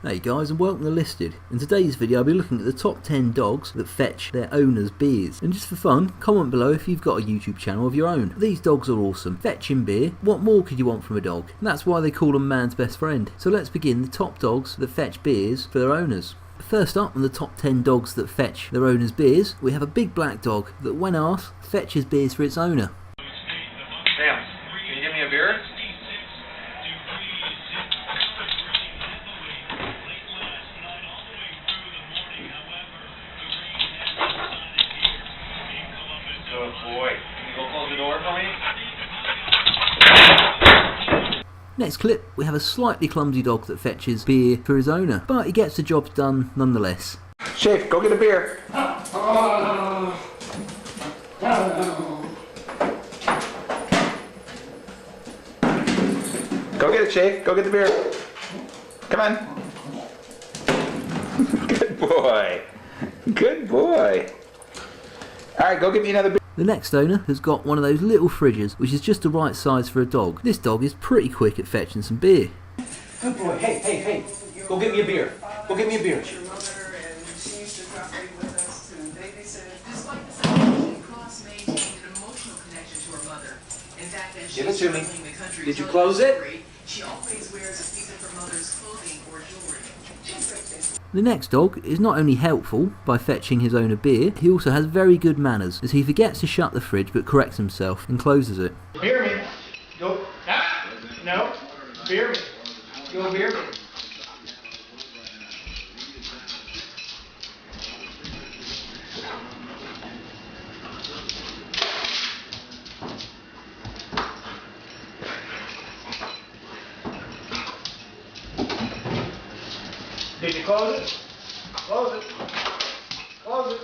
Hey guys, and welcome to Listed. In today's video I'll be looking at the top 10 dogs that fetch their owners beers. And just for fun, comment below if you've got a YouTube channel of your own. These dogs are awesome. Fetching beer, what more could you want from a dog? And that's why they call them man's best friend. So let's begin the top dogs that fetch beers for their owners. First up on the top 10 dogs that fetch their owners beers, we have a big black dog that when asked, fetches beers for its owner. Sam, can you give me a beer? Good boy. Can you go close the door for me? Next clip, we have a slightly clumsy dog that fetches beer for his owner, but he gets the job done nonetheless. Chief, go get a beer. Go get it, Chief. Go get the beer. Come on. Good boy. Good boy. Alright, go get me another beer. The next owner has got one of those little fridges, which is just the right size for a dog. This dog is pretty quick at fetching some beer. Good boy. Hey. Go get me a beer. Go get me a beer. Give it to me. Did you close it? She always wears a piece of her mother's clothing or jewelry. The next dog is not only helpful by fetching his owner beer, he also has very good manners, as he forgets to shut the fridge but corrects himself and closes it. Beer me. Go. Ah. No. Beer me. Go beer me. Did you close it? Close it. Close it.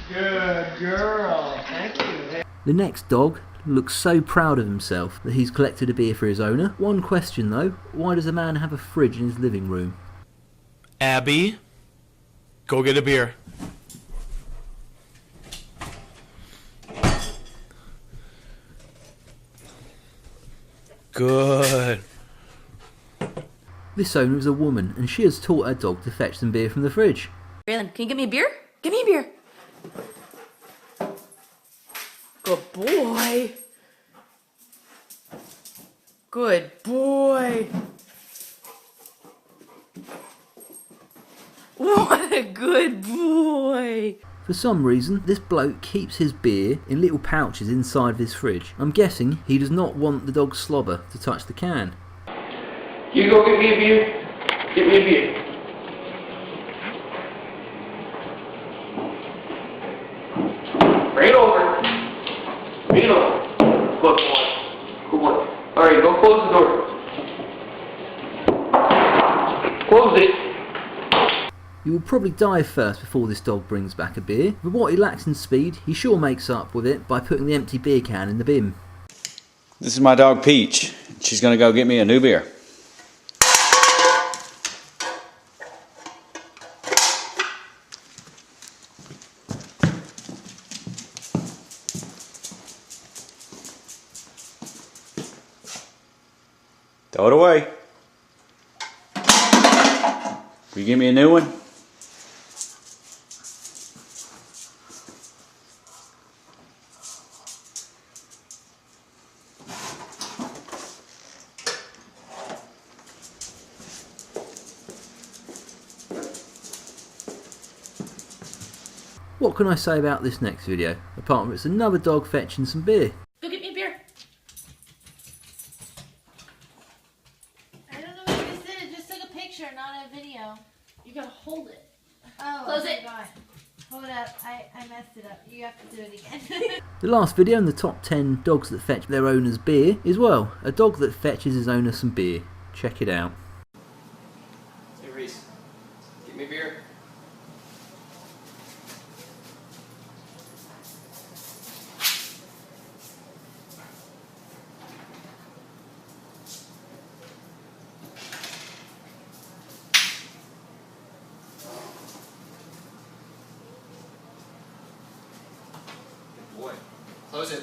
Good girl. Thank you. The next dog looks so proud of himself that he's collected a beer for his owner. One question though, why does a man have a fridge in his living room? Abby, go get a beer. Good. This owner is a woman and she has taught her dog to fetch some beer from the fridge. Braylon, can you get me a beer? Give me a beer. Good boy. Good boy. What a good boy. For some reason, this bloke keeps his beer in little pouches inside of his fridge. I'm guessing he does not want the dog's slobber to touch the can. You go get me a beer. Get me a beer. Bring it over. Bring it over. Good boy. Good boy. Alright, go close the door. Close it. He will probably dive first before this dog brings back a beer, but what he lacks in speed, he sure makes up with it by putting the empty beer can in the bin. This is my dog Peach. She's gonna go get me a new beer. Throw it away. Will you give me a new one? What can I say about this next video, apart from it's another dog fetching some beer? Go get me a beer. I don't know what you just did. It just took a picture, not a video. You gotta hold it. Oh, Close I it. forgot. Hold up. I messed it up. You have to do it again. The last video in the top 10 dogs that fetch their owner's beer is, well, a dog that fetches his owner some beer. Check it out. Hey Reese, get me a beer. Close it.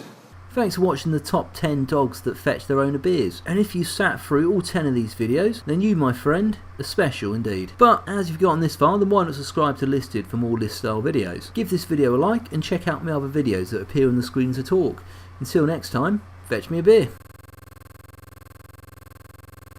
Thanks for watching the top 10 dogs that fetch their owner beers. And if you sat through all 10 of these videos, then you, my friend, are special indeed. But as you've gotten this far, then why not subscribe to Listed for more list style videos. Give this video a like and check out my other videos that appear on the screen to talk. Until next time, fetch me a beer.